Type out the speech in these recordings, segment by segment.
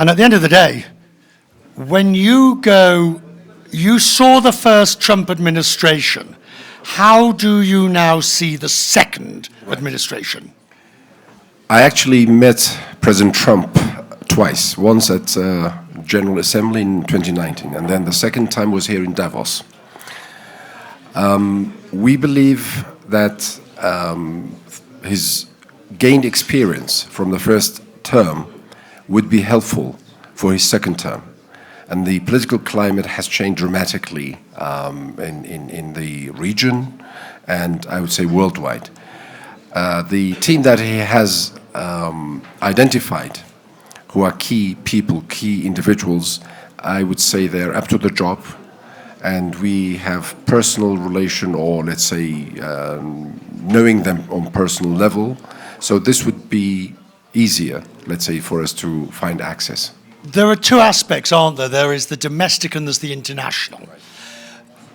And at the end of the day, when you saw the first Trump administration, how do you now see the second administration? I actually met President Trump twice, once at General Assembly in 2019, and then the second time was here in Davos. We believe that his gained experience from the first term would be helpful for his second term. And the political climate has changed dramatically in the region and I would say worldwide. The team that he has identified, who are key people, key individuals, I would say they're up to the job. And we have personal relation, or let's say knowing them on personal level. So this would be easier, let's say, for us to find access. There are two aspects, aren't there? There is the domestic and there's the international.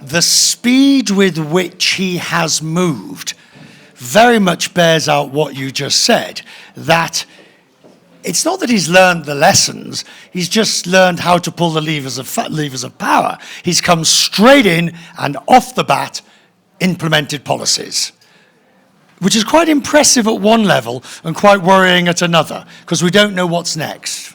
The speed with which he has moved very much bears out what you just said, that it's not that he's learned the lessons, he's just learned how to pull the levers of power. He's come straight in and off the bat implemented policies, which is quite impressive at one level and quite worrying at another, because we don't know what's next.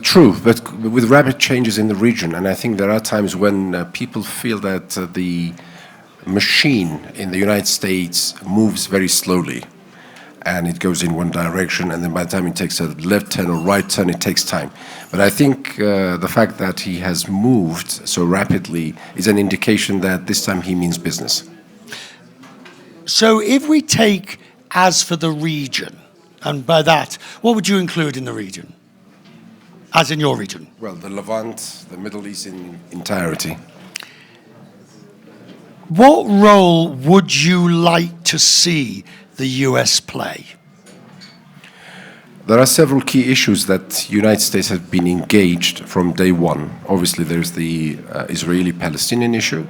True, but with rapid changes in the region, and I think there are times when people feel that the machine in the United States moves very slowly, and it goes in one direction, and then by the time it takes a left turn or right turn, it takes time. But I think the fact that he has moved so rapidly is an indication that this time he means business. So if we take as for the region, and by that, what would you include in the region? As in your region? Well, the Levant, the Middle East in entirety. What role would you like to see the US play? There are several key issues that the United States have been engaged from day one. Obviously, there's the Israeli-Palestinian issue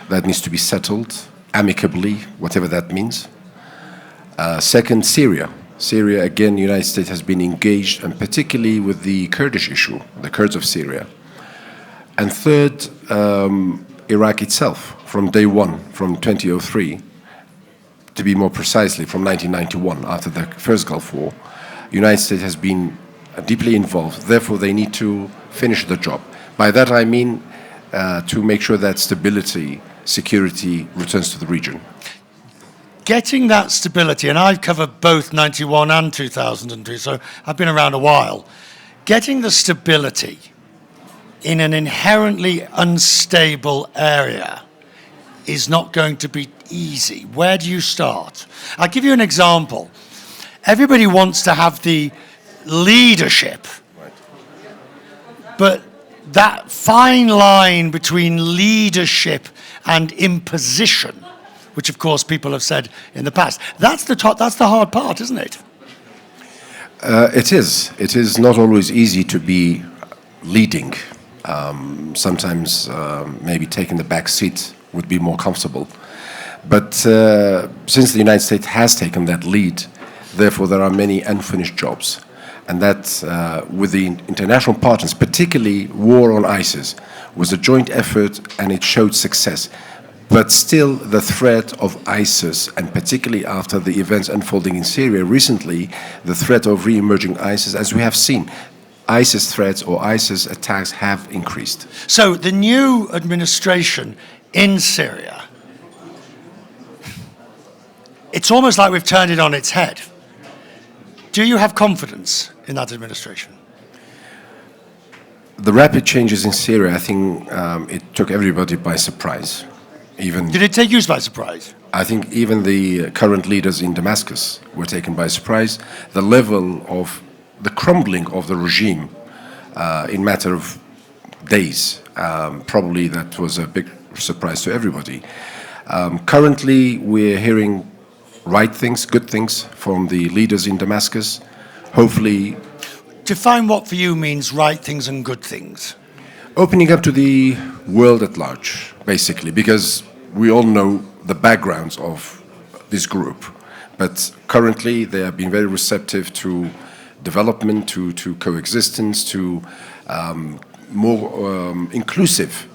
that needs to be settled amicably, whatever that means. Second, Syria. Syria, again, the United States has been engaged, and particularly with the Kurdish issue, the Kurds of Syria. And third, Iraq itself, from day one, from 2003, to be more precisely, from 1991, after the first Gulf War, the United States has been deeply involved. Therefore, they need to finish the job. By that, I mean to make sure that stability, security returns to the region. Getting that stability, and I've covered both 91 and 2002, so I've been around a while. Getting the stability in an inherently unstable area is not going to be easy. Where do you start? I'll give you an example. Everybody wants to have the leadership, but that fine line between leadership and imposition, which of course people have said in the past, that's the hard part, isn't it? It is. It is not always easy to be leading. Sometimes maybe taking the back seat would be more comfortable. But since the United States has taken that lead, therefore there are many unfinished jobs. And that with the international partners, particularly war on ISIS, was a joint effort and it showed success. But still, the threat of ISIS, and particularly after the events unfolding in Syria recently, the threat of re-emerging ISIS, as we have seen, ISIS threats or ISIS attacks have increased. So the new administration in Syria, it's almost like we've turned it on its head. Do you have confidence in that administration? The rapid changes in Syria, I think it took everybody by surprise. Did it take you by surprise? I think even the current leaders in Damascus were taken by surprise. The level of the crumbling of the regime in matter of days, probably that was a big surprise to everybody. Currently, we're hearing right things, good things from the leaders in Damascus. Hopefully... Define what for you means right things and good things. Opening up to the world at large, basically, because we all know the backgrounds of this group. But currently, they have been very receptive to development, to coexistence, to more inclusive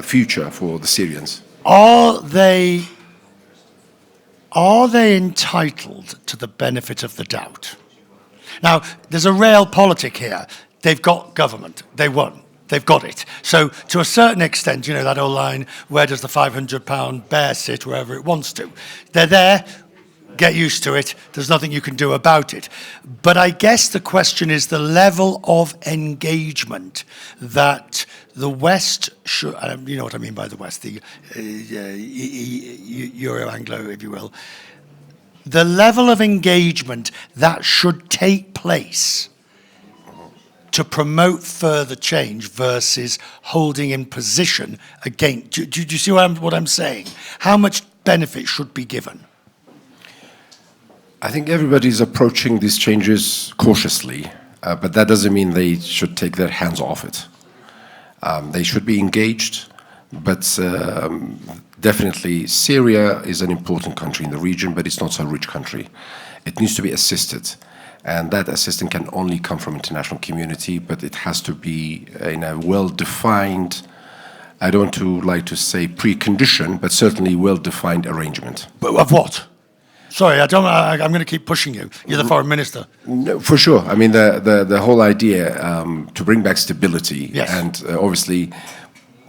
future for the Syrians. Are they entitled to the benefit of the doubt? Now, there's a realpolitik here. They've got government. They won. They've got it. So to a certain extent, you know, that old line, where does the £500 bear sit, wherever it wants to? They're there. Get used to it. There's nothing you can do about it. But I guess the question is the level of engagement that the West should, you know what I mean by the West, the Euro-Anglo, if you will, the level of engagement that should take place to promote further change versus holding in position again. Do you see what I'm saying? How much benefit should be given? I think everybody's approaching these changes cautiously, but that doesn't mean they should take their hands off it. They should be engaged, but definitely Syria is an important country in the region, but it's not a rich country. It needs to be assisted, and that assistance can only come from international community, but it has to be in a well-defined, I don't like to say precondition, but certainly well-defined arrangement. But of what? Sorry, I'm going to keep pushing you. You're the foreign minister. No, for sure. I mean, the whole idea to bring back stability, yes. And obviously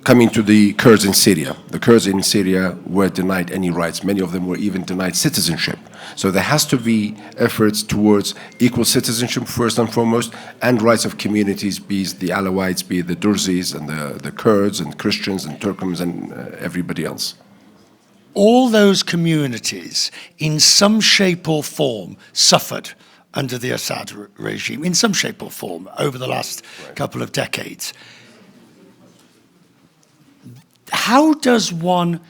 coming to the Kurds in Syria. The Kurds in Syria were denied any rights. Many of them were even denied citizenship. So there has to be efforts towards equal citizenship first and foremost, and rights of communities, be it the Alawites, be it the Durzis and the Kurds and Christians and Turkmens and everybody else. All those communities, in some shape or form, suffered under the Assad regime, in some shape or form, over the last couple of decades. How does one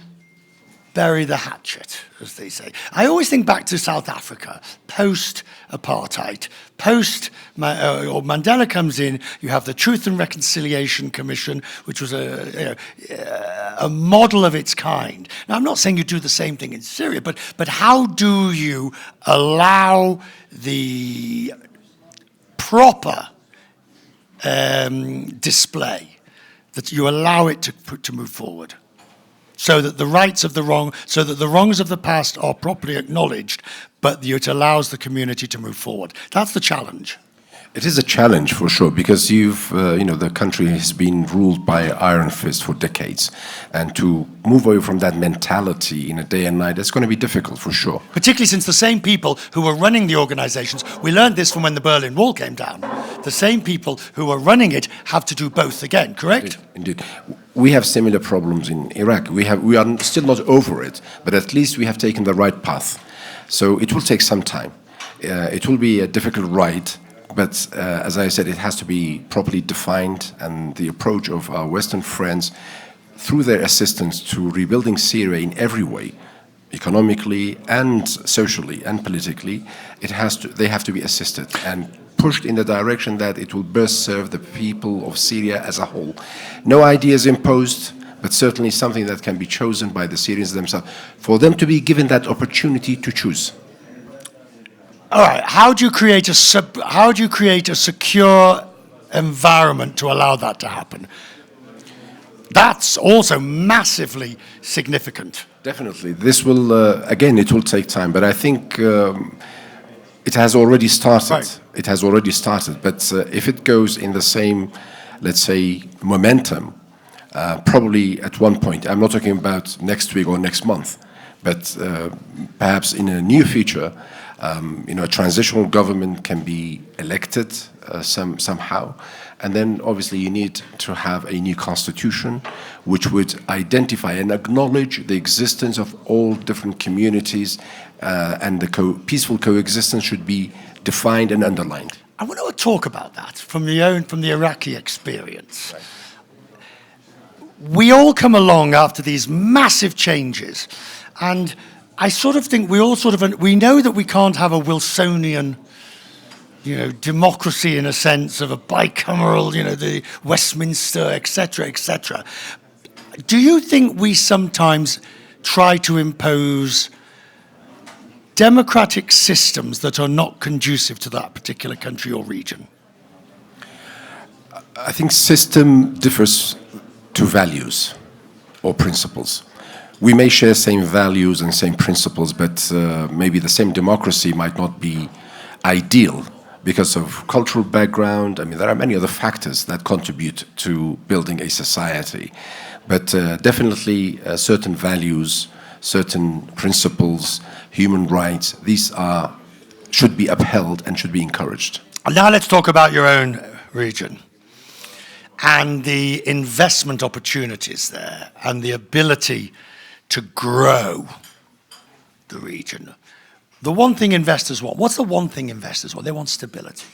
bury the hatchet, as they say? I always think back to South Africa, post-apartheid, or Mandela comes in, you have the Truth and Reconciliation Commission, which was a model of its kind. Now, I'm not saying you do the same thing in Syria, but how do you allow the proper display, that you allow it to move forward, so that the rights of the wrong, so that the wrongs of the past are properly acknowledged, but it allows the community to move forward? That's the challenge. It is a challenge for sure, because the country has been ruled by iron fist for decades, and to move away from that mentality in a day and night, that's going to be difficult for sure. Particularly since the same people who were running the organizations, we learned this from when the Berlin Wall came down, the same people who were running it have to do both again, correct? Indeed. We have similar problems in Iraq. We are still not over it, but at least we have taken the right path. So it will take some time. It will be a difficult ride. But as I said, it has to be properly defined, and the approach of our Western friends, through their assistance to rebuilding Syria in every way, economically and socially and politically, they have to be assisted and pushed in the direction that it will best serve the people of Syria as a whole. No ideas imposed, but certainly something that can be chosen by the Syrians themselves, for them to be given that opportunity to choose. All right. How do you create a secure environment to allow that to happen? That's also massively significant. Definitely. This will, again, it will take time, but I think it has already started. Right. It has already started, but if it goes in the same, let's say, momentum, probably at one point, I'm not talking about next week or next month, but perhaps in a near future, a transitional government can be elected somehow, and then obviously you need to have a new constitution which would identify and acknowledge the existence of all different communities, and the peaceful coexistence should be defined and underlined. I want to talk about that from the Iraqi experience. Right. We all come along after these massive changes, and I sort of think we know that we can't have a Wilsonian, democracy in a sense of a bicameral, the Westminster, etc., etc. Do you think we sometimes try to impose democratic systems that are not conducive to that particular country or region? I think system differs to values or principles. We may share same values and same principles, but maybe the same democracy might not be ideal because of cultural background. I mean, there are many other factors that contribute to building a society. But definitely certain values, certain principles, human rights, these should be upheld and should be encouraged. Now let's talk about your own region and the investment opportunities there and the ability to grow the region. The one thing investors want, what's the one thing investors want? They want stability.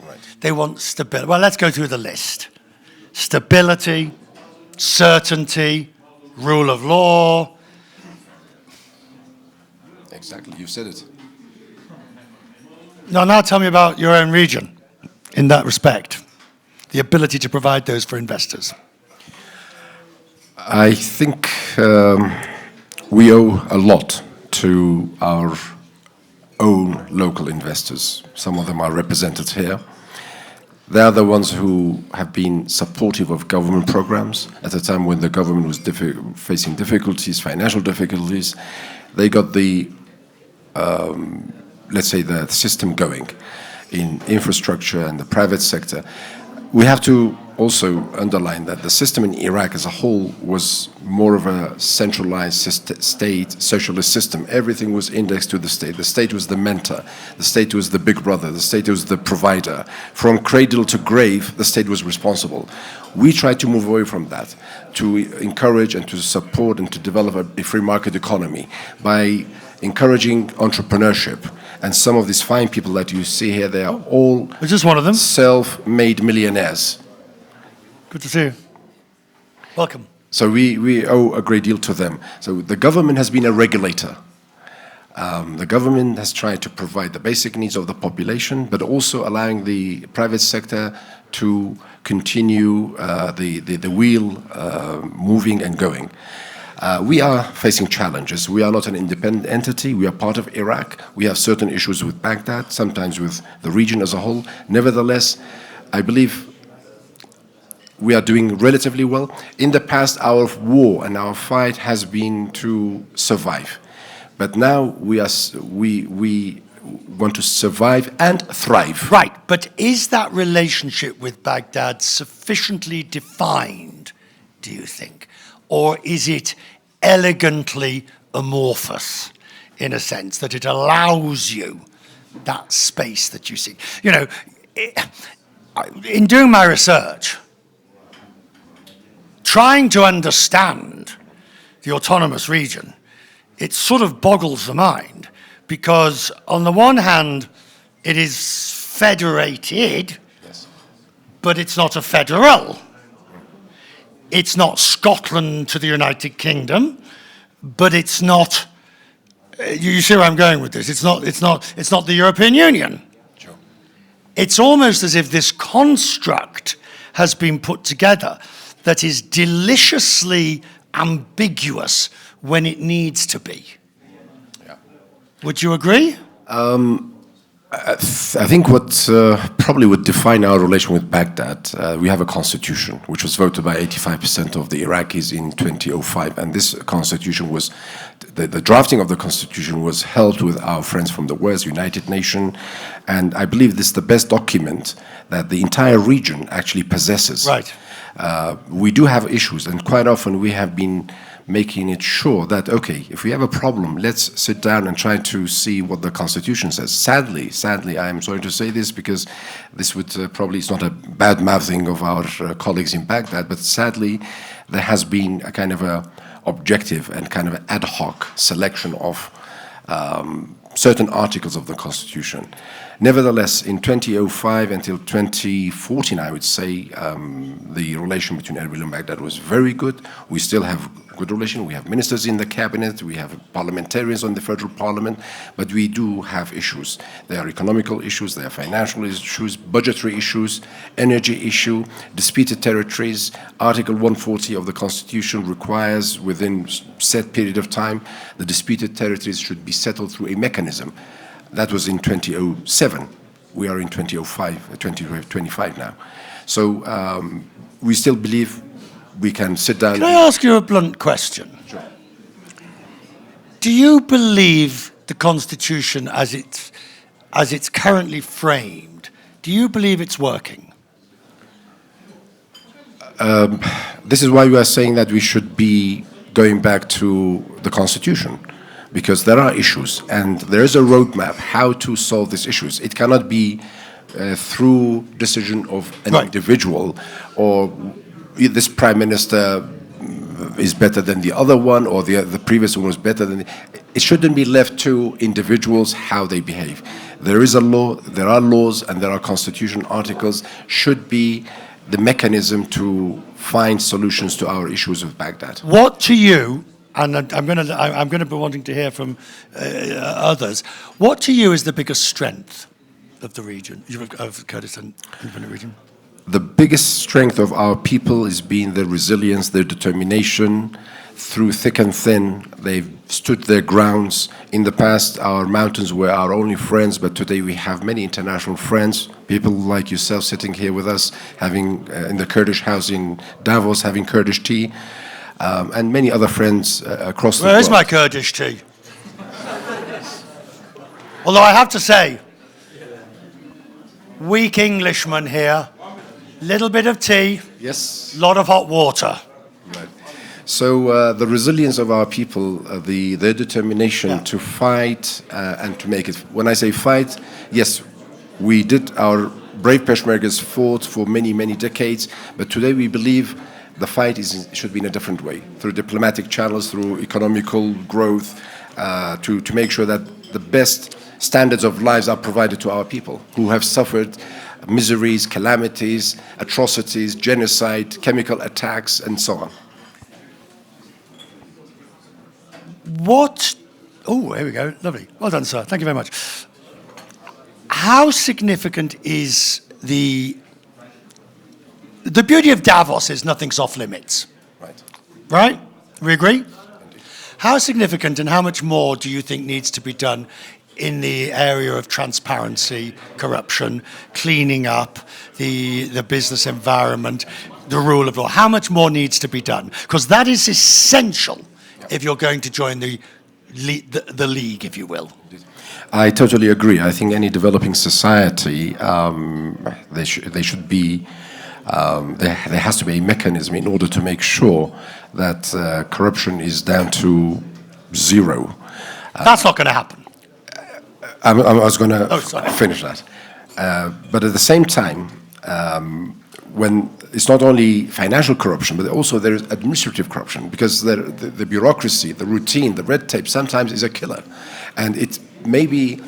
Right. They want stability. Well, let's go through the list. Stability, certainty, rule of law. Exactly, you said it. Now tell me about your own region in that respect. The ability to provide those for investors. I think we owe a lot to our own local investors. Some of them are represented here. They are the ones who have been supportive of government programs at a time when the government was facing difficulties, financial difficulties. They got the, let's say, the system going in infrastructure and the private sector. We have to also underline that the system in Iraq as a whole was more of a centralized state, socialist system. Everything was indexed to the state. The state was the mentor. The state was the big brother. The state was the provider. From cradle to grave, the state was responsible. We tried to move away from that, to encourage and to support and to develop a free market economy by encouraging entrepreneurship. And some of these fine people that you see here, they are all just one of them. Self-made millionaires. Good to see you. Welcome. So we owe a great deal to them. So the government has been a regulator. The government has tried to provide the basic needs of the population, but also allowing the private sector to continue the wheel moving and going. We are facing challenges. We are not an independent entity. We are part of Iraq. We have certain issues with Baghdad, sometimes with the region as a whole. Nevertheless, I believe we are doing relatively well. In the past, our war and our fight has been to survive. But now we want to survive and thrive. Right, but is that relationship with Baghdad sufficiently defined, do you think? Or is it elegantly amorphous in a sense that it allows you that space that you seek? You know, in doing my research, trying to understand the autonomous region, it sort of boggles the mind because on the one hand, it is federated, yes, but it's not a federal. It's not Scotland to the United Kingdom, but it's not. You see where I'm going with this? It's not the European Union. Sure. It's almost as if this construct has been put together that is deliciously ambiguous when it needs to be. Yeah. Would you agree? I think what probably would define our relation with Baghdad, we have a constitution which was voted by 85% of the Iraqis in 2005, and this constitution was, the drafting of the constitution was helped with our friends from the West, United Nations, and I believe this is the best document that the entire region actually possesses. Right. We do have issues, and quite often we have been making it sure that, okay, if we have a problem, let's sit down and try to see what the Constitution says. Sadly, I'm sorry to say this because this would probably, it's not a bad mouthing of our colleagues in Baghdad, but sadly, there has been a kind of a objective and kind of ad hoc selection of certain articles of the Constitution. Nevertheless, in 2005 until 2014, I would say, the relation between Erbil and Baghdad was very good. We still have good relation. We have ministers in the cabinet. We have parliamentarians on the federal parliament. But we do have issues. There are economical issues. There are financial issues, budgetary issues, energy issue, disputed territories. Article 140 of the Constitution requires within set period of time, the disputed territories should be settled through a mechanism mechanism. That was in 2007. We are in 2025 now. So we still believe we can sit down. Can I ask you a blunt question? Sure. Do you believe the Constitution as it's currently framed, do you believe it's working? This is why we are saying that we should be going back to the Constitution, because there are issues and there is a roadmap how to solve these issues. It cannot be through decision of an individual, or this prime minister is better than the other one, or the previous one was better than. It shouldn't be left to individuals how they behave. There is a law, there are laws, and there are constitution articles. Should be the mechanism to find solutions to our issues with Baghdad. What to you, and I'm going to be wanting to hear from others, what to you is the biggest strength of the region, of Kurdistan Independent Region? The biggest strength of our people is being their resilience, their determination. Through thick and thin, they've stood their grounds. In the past, our mountains were our only friends, but today we have many international friends, people like yourself sitting here with us, having in the Kurdish house in Davos, having Kurdish tea, and many other friends across the world. Where is my Kurdish tea? Although I have to say, weak Englishman here, little bit of tea, yes, lot of hot water. Right. So the resilience of our people, their determination to fight and to make it. When I say fight, yes, we did. Our brave Peshmergas fought for many, many decades, but today we believe the fight should be in a different way, through diplomatic channels, through economical growth, to make sure that the best standards of lives are provided to our people who have suffered miseries, calamities, atrocities, genocide, chemical attacks, and so on. Oh, here we go. Lovely. Well done, sir. Thank you very much. How significant is the beauty of Davos is nothing's off limits. Right. Right? We agree? How significant and how much more do you think needs to be done in the area of transparency, corruption, cleaning up the business environment, the rule of law? How much more needs to be done? Because that is essential if you're going to join the league, if you will. I totally agree. I think any developing society, there should be, there has to be a mechanism in order to make sure that corruption is down to zero. That's not going to happen. I was going to finish that. But at the same time, when it's not only financial corruption, but also there is administrative corruption, because the bureaucracy, the routine, the red tape sometimes is a killer. And it maybe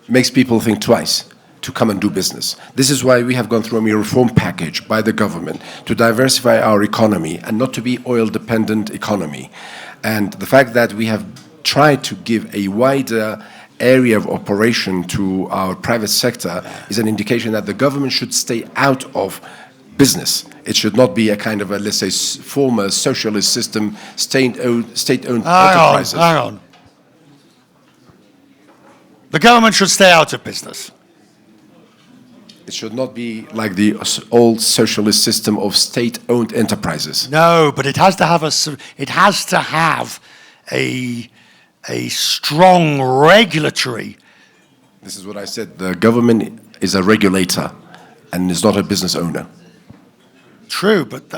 makes people think twice to come and do business. This is why we have gone through a reform package by the government to diversify our economy and not to be oil-dependent economy. And the fact that we have tried to give a wider area of operation to our private sector is an indication that the government should stay out of business. It should not be a kind of a, let's say, former socialist system, state-owned enterprises. Hang on. The government should stay out of business. It should not be like the old socialist system of state-owned enterprises. No, but it has to have a strong regulatory. This is what I said. The government is a regulator and is not a business owner. True, but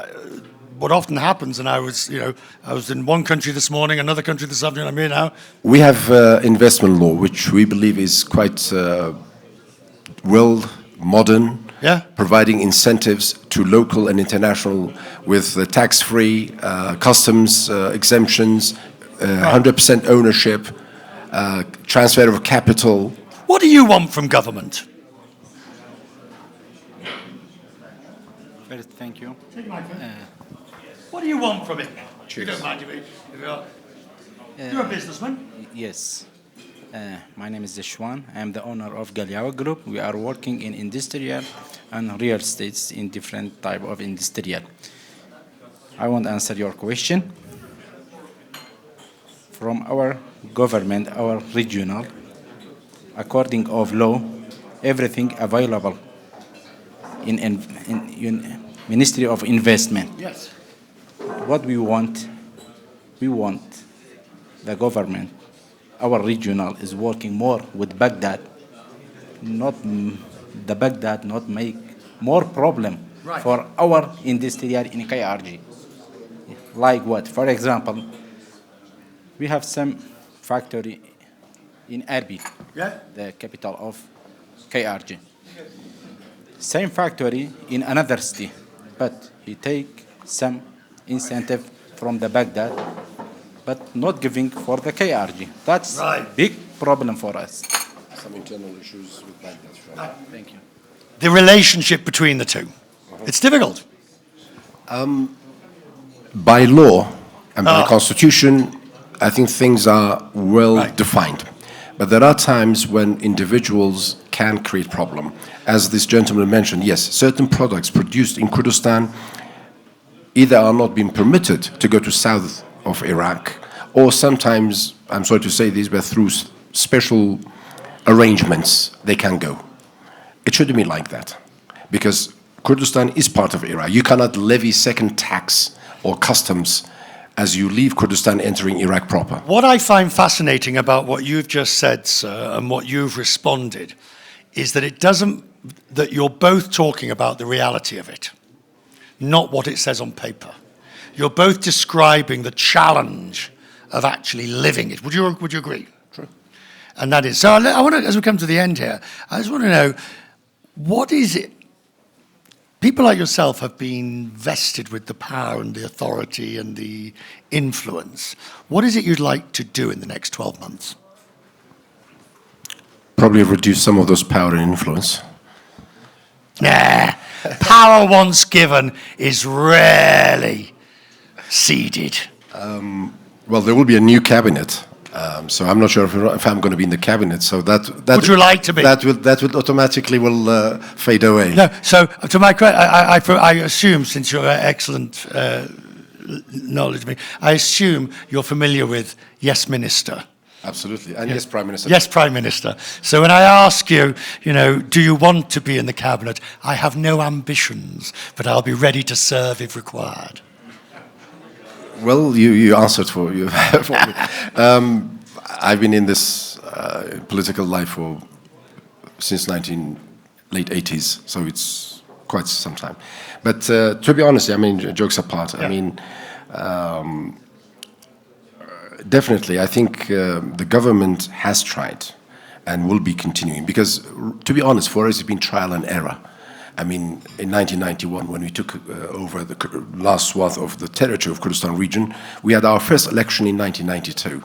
what often happens, and I was in one country this morning, another country this afternoon, I'm here now. We have investment law, which we believe is quite modern, providing incentives to local and international with tax-free, customs exemptions, 100% ownership, transfer of capital. What do you want from government? First, thank you. What do you want from it? Cheers. You don't mind if you're a businessman? Yes. My name is Zeshwan. I am the owner of Galiawa Group. We are working in industrial and real estates in different type of industrial. I want to answer your question. from our government, our regional, according of law, everything available in Ministry of Investment. Yes. What we want the government, our regional is working more with Baghdad, not the Baghdad not make more problem for our industrial in KRG. Like what? For example, we have some factory in Erbil, the capital of KRG. Same factory in another city, but he take some incentive from the Baghdad, but not giving for the KRG. That's big problem for us. Some internal issues with Baghdad. Thank you. The relationship between the two. It's difficult. By law and by constitution, I think things are well defined. But there are times when individuals can create problem. As this gentleman mentioned, yes, certain products produced in Kurdistan either are not being permitted to go to south of Iraq, or sometimes, I'm sorry to say this, but through special arrangements, they can go. It shouldn't be like that, because Kurdistan is part of Iraq. You cannot levy second tax or customs as you leave Kurdistan entering Iraq proper. What I find fascinating about what you've just said, sir, and what you've responded, is that that you're both talking about the reality of it, not what it says on paper. You're both describing the challenge of actually living it. Would you agree? True. And that is, so I want to, as we come to the end here, I just want to know, what is it? People like yourself have been vested with the power and the authority and the influence. What is it you'd like to do in the next 12 months? Probably reduce some of those power and influence. Nah, power once given is rarely ceded. Well, there will be a new cabinet, so I'm not sure if I'm going to be in the cabinet. So that Would you like to be? That will automatically fade away. No. So to my credit, I assume, since you're excellent knowledge of me, I assume you're familiar with Yes Minister. Absolutely, and yes, Prime Minister. Yes, Prime Minister. So when I ask you, do you want to be in the cabinet? I have no ambitions, but I'll be ready to serve if required. Well, you answered for me. I've been in this political life since late 80s, so it's quite some time. But to be honest, I mean, jokes apart, I mean, definitely, I think the government has tried and will be continuing, because, to be honest, for us it's been trial and error. I mean, in 1991, when we took over the last swath of the territory of Kurdistan region, we had our first election in 1992.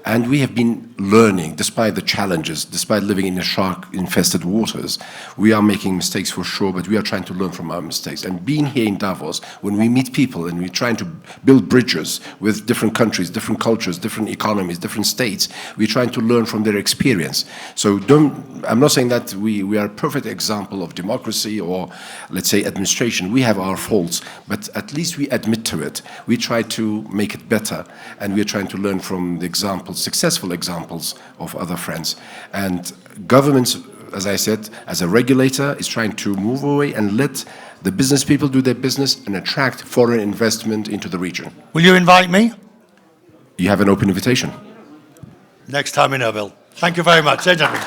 And we have been learning, despite the challenges, despite living in the shark-infested waters. We are making mistakes for sure, but we are trying to learn from our mistakes. And being here in Davos, when we meet people and we're trying to build bridges with different countries, different cultures, different economies, different states, we're trying to learn from their experience. So I'm not saying that we are a perfect example of democracy or, let's say, administration. We have our faults, but at least we admit to it. We try to make it better, and we're trying to learn from the examples, successful examples of other friends. And governments, as I said, as a regulator, is trying to move away and let the business people do their business and attract foreign investment into the region. Will you invite me? You have an open invitation. Next time in Erbil. Thank you very much. Gentlemen.